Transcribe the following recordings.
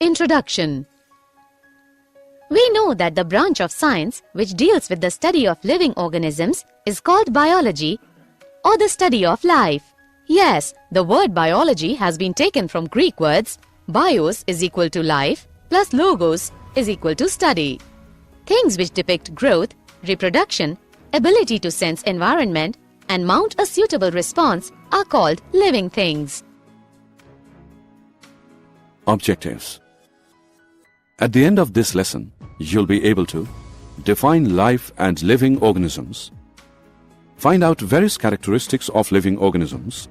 Introduction. We know that the branch of science which deals with the study of living organisms is called biology, or the study of life. Yes, the word biology has been taken from Greek words bios is equal to life plus logos is equal to study. Things which depict growth, reproduction, ability to sense environment and mount a suitable response are called living things. Objectives. At the end of this lesson, you'll be able to define life and living organisms, find out various characteristics of living organisms,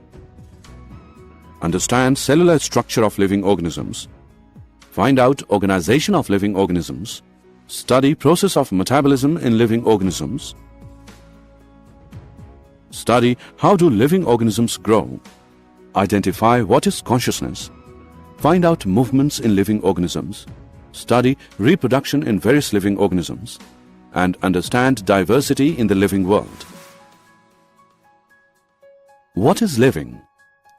understand cellular structure of living organisms, find out organization of living organisms, study process of metabolism in living organisms, study how do living organisms grow, identify what is consciousness, find out movements in living organisms, study reproduction in various living organisms, and understand diversity in the living world. What is living?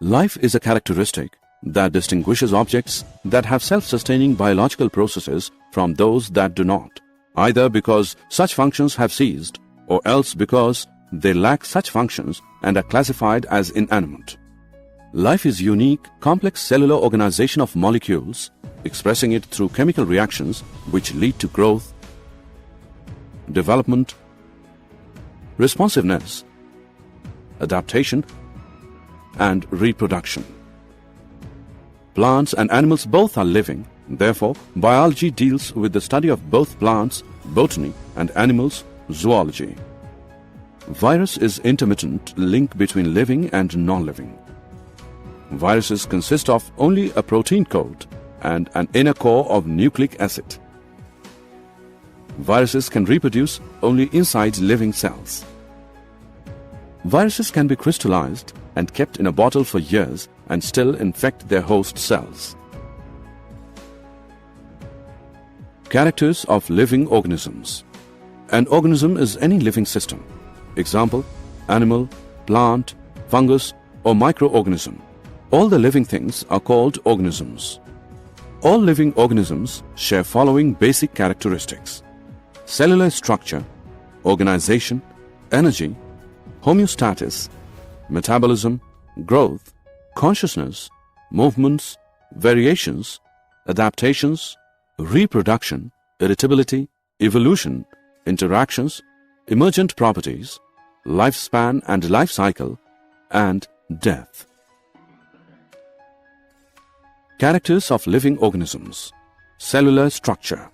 Life is a characteristic that distinguishes objects that have self-sustaining biological processes from those that do not, either because such functions have ceased or else because they lack such functions and are classified as inanimate. Life is unique, complex cellular organization of molecules, expressing it through chemical reactions which lead to growth, development, responsiveness, adaptation, and reproduction. Plants and animals both are living, therefore, biology deals with the study of both plants, botany, and animals, zoology. Virus is intermittent link between living and non-living. Viruses consist of only a protein coat and an inner core of nucleic acid. Viruses can reproduce only inside living cells. Viruses can be crystallized and kept in a bottle for years and still infect their host cells. Characters of living organisms. An organism is any living system. Example, animal, plant, fungus, or microorganism. All the living things are called organisms. All living organisms share following basic characteristics: cellular structure, organization, energy, homeostasis, metabolism, growth, consciousness, movements, variations, adaptations, reproduction, irritability, evolution, interactions, emergent properties, lifespan and life cycle, and death. Characters of living organisms. Cellular structure.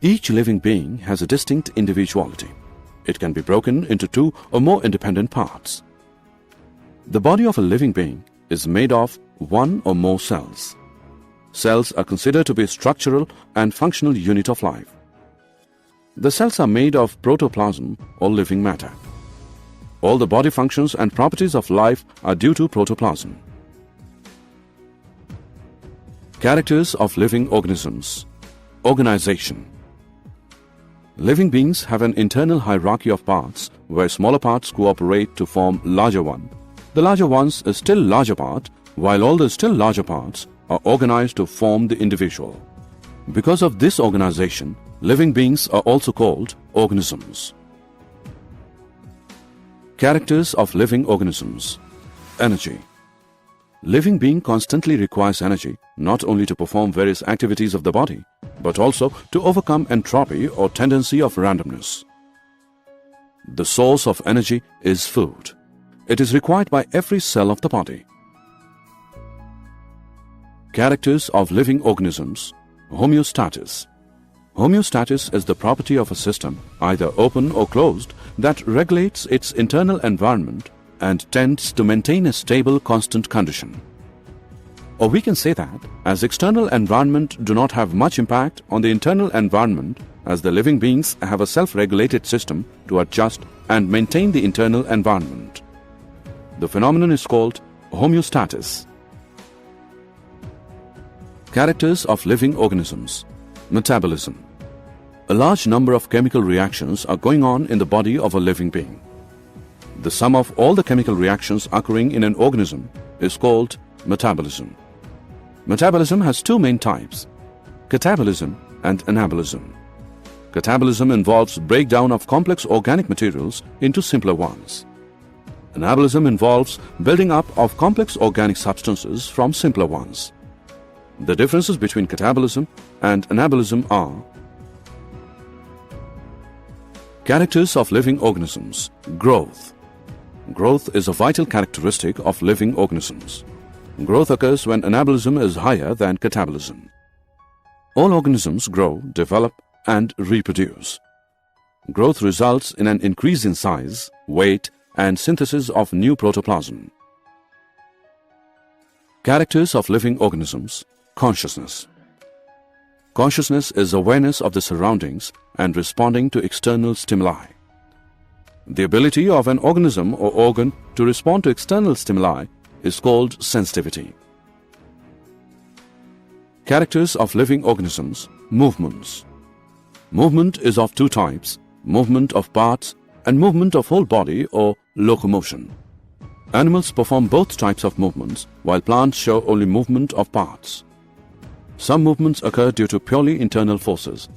Each living being has a distinct individuality. It can be broken into two or more independent parts. The body of a living being is made of one or more cells. Cells are considered to be a structural and functional unit of life. The cells are made of protoplasm or living matter. All the body functions and properties of life are due to protoplasm. Characters of living organisms. Organization. Living beings have an internal hierarchy of parts where smaller parts cooperate to form larger one. The larger ones a still larger part, while all the still larger parts are organized to form the individual. Because of this organization, living beings are also called organisms. Characters of living organisms. Energy. Living being constantly requires energy, not only to perform various activities of the body, but also to overcome entropy or tendency of randomness. The source of energy is food. It is required by every cell of the body. Characters of living organisms. Homeostasis. Homeostasis is the property of a system, either open or closed, that regulates its internal environment and tends to maintain a stable, constant condition. Or we can say that, as external environment do not have much impact on the internal environment, as the living beings have a self-regulated system to adjust and maintain the internal environment. The phenomenon is called homeostasis. Characters of living organisms. Metabolism. A large number of chemical reactions are going on in the body of a living being. The sum of all the chemical reactions occurring in an organism is called metabolism. Metabolism has two main types: catabolism and anabolism. Catabolism involves breakdown of complex organic materials into simpler ones. Anabolism involves building up of complex organic substances from simpler ones. The differences between catabolism and anabolism are: characters of living organisms. Growth. Growth is a vital characteristic of living organisms. Growth occurs when anabolism is higher than catabolism. All organisms grow, develop, and reproduce. Growth results in an increase in size, weight, and synthesis of new protoplasm. Characters of living organisms. Consciousness. Consciousness is awareness of the surroundings and responding to external stimuli. The ability of an organism or organ to respond to external stimuli is called sensitivity. Characters of living organisms. Movements. Movement is of two types: movement of parts and movement of whole body or locomotion. Animals perform both types of movements, while plants show only movement of parts. Some movements occur due to purely internal forces.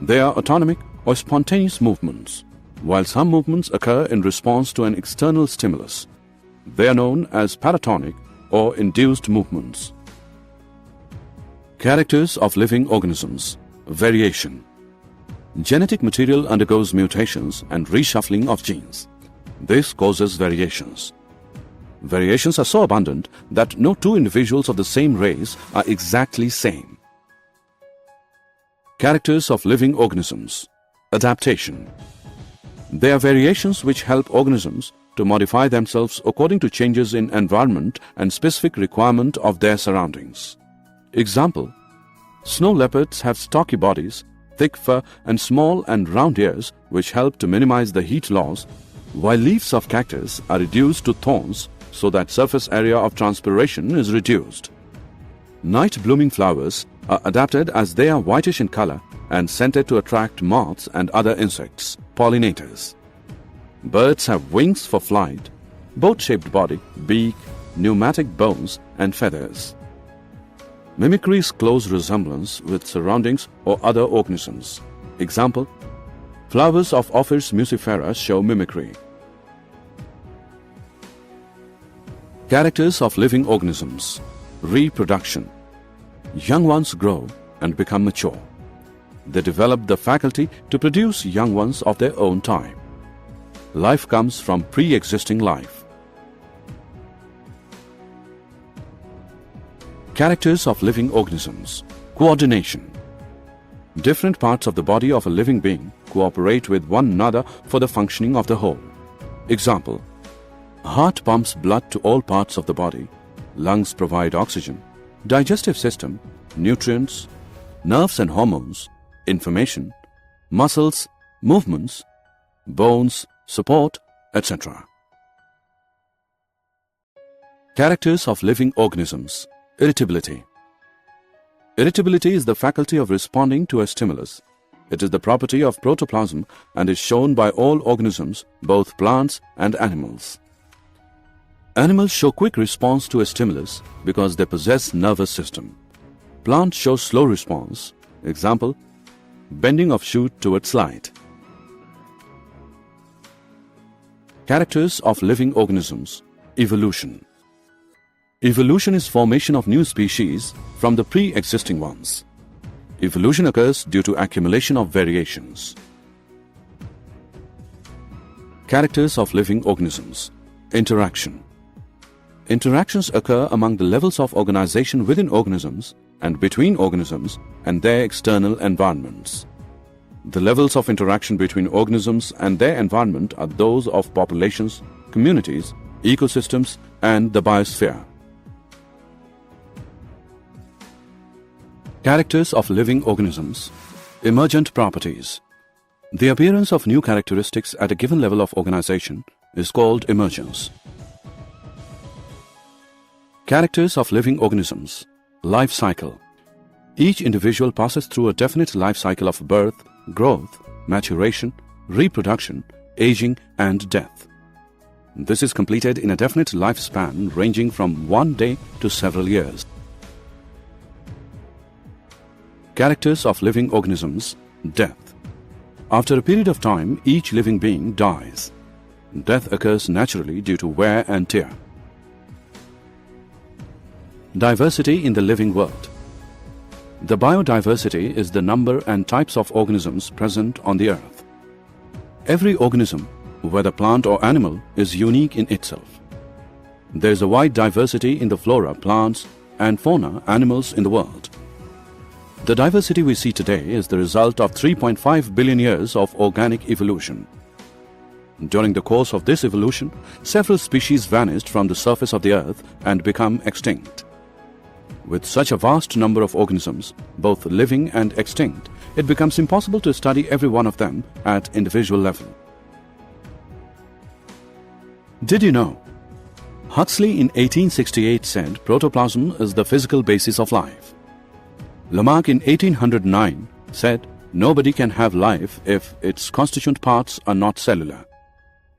They are autonomic or spontaneous movements, while some movements occur in response to an external stimulus. They are known as paratonic or induced movements. Characters of living organisms. Variation. Genetic material undergoes mutations and reshuffling of genes. This causes variations. Variations are so abundant that no two individuals of the same race are exactly same. Characters of living organisms. Adaptation. They are variations which help organisms to modify themselves according to changes in environment and specific requirement of their surroundings. Example: snow leopards have stocky bodies, thick fur, and small and round ears which help to minimize the heat loss, while leaves of cactus are reduced to thorns so that surface area of transpiration is reduced. Night blooming flowers are adapted as they are whitish in color and scented to attract moths and other insects, pollinators. Birds have wings for flight, boat-shaped body, beak, pneumatic bones, and feathers. Mimicry is close resemblance with surroundings or other organisms. Example: flowers of Ophrys muscifera show mimicry. Characters of living organisms. Reproduction. Young ones grow and become mature. They develop the faculty to produce young ones of their own time. Life comes from pre-existing life. Characters of living organisms. Coordination. Different parts of the body of a living being cooperate with one another for the functioning of the whole. Example: heart pumps blood to all parts of the body, lungs provide oxygen, digestive system, nutrients, nerves and hormones, information, muscles, movements, bones, support, etc. Characters of living organisms. Irritability. Irritability is the faculty of responding to a stimulus. It is the property of protoplasm and is shown by all organisms, both plants and animals. Animals show quick response to a stimulus because they possess nervous system. Plants show slow response. Example: bending of shoot towards light. Characters of living organisms. Evolution. Evolution is formation of new species from the pre-existing ones. Evolution occurs due to accumulation of variations. Characters of living organisms. Interaction. Interactions occur among the levels of organization within organisms and between organisms and their external environments. The levels of interaction between organisms and their environment are those of populations, communities, ecosystems, and the biosphere. Characters of living organisms. Emergent properties. The appearance of new characteristics at a given level of organization is called emergence. Characters of living organisms. Life cycle. Each individual passes through a definite life cycle of birth, growth, maturation, reproduction, aging, and death. This is completed in a definite lifespan ranging from 1 day to several years. Characters of living organisms. Death. After a period of time, each living being dies. Death occurs naturally due to wear and tear. Diversity in the living world. The biodiversity is the number and types of organisms present on the earth. Every organism, whether plant or animal, is unique in itself. There is a wide diversity in the flora, plants, and fauna animals in the world. The diversity we see today is the result of 3.5 billion years of organic evolution. During the course of this evolution, several species vanished from the surface of the earth and become extinct. With such a vast number of organisms, both living and extinct, it becomes impossible to study every one of them at individual level. Did you know? Huxley in 1868 said protoplasm is the physical basis of life. Lamarck in 1809 said nobody can have life if its constituent parts are not cellular.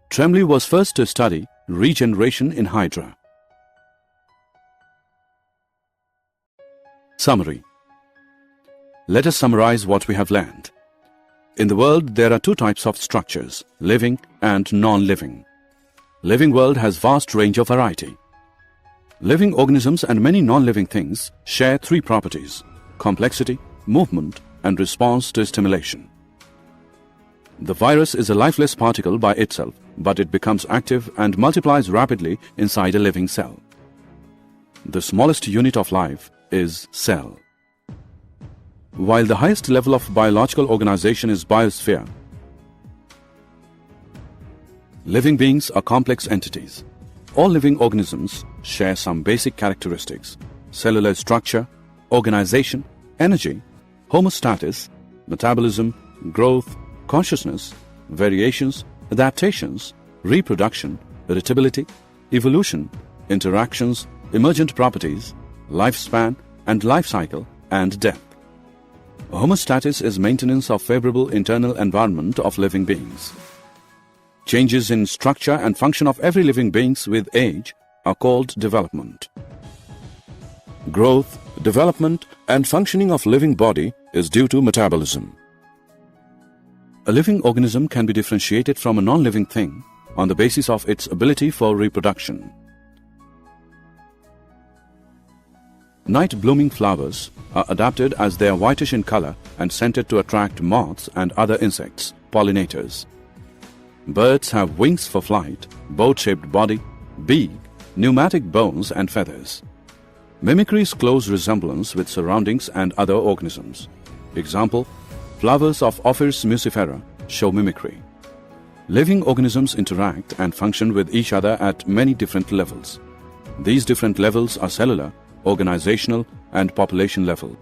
Tremblay was first to study regeneration in Hydra. Summary. Let us summarize what we have learned. In the world, there are two types of structures, living and non-living. Living world has vast range of variety. Living organisms and many non-living things share three properties: complexity, movement, and response to stimulation. The virus is a lifeless particle by itself, but it becomes active and multiplies rapidly inside a living cell. The smallest unit of life is cell. While the highest level of biological organization is biosphere, living beings are complex entities. All living organisms share some basic characteristics: cellular structure, organization, energy, homeostasis, metabolism, growth, consciousness, variations, adaptations, reproduction, irritability, evolution, interactions, emergent properties, lifespan and life cycle, and death. Homeostasis is maintenance of favorable internal environment of living beings. Changes in structure and function of every living beings with age are called development. Growth, development, and functioning of living body is due to metabolism. A living organism can be differentiated from a non-living thing on the basis of its ability for reproduction. Night-blooming flowers are adapted as they are whitish in color and scented to attract moths and other insects, pollinators. Birds have wings for flight, boat-shaped body, beak, pneumatic bones and feathers. Mimicry is close resemblance with surroundings and other organisms. Example, flowers of Ophrys muscifera show mimicry. Living organisms interact and function with each other at many different levels. These different levels are cellular, organizational, and population level.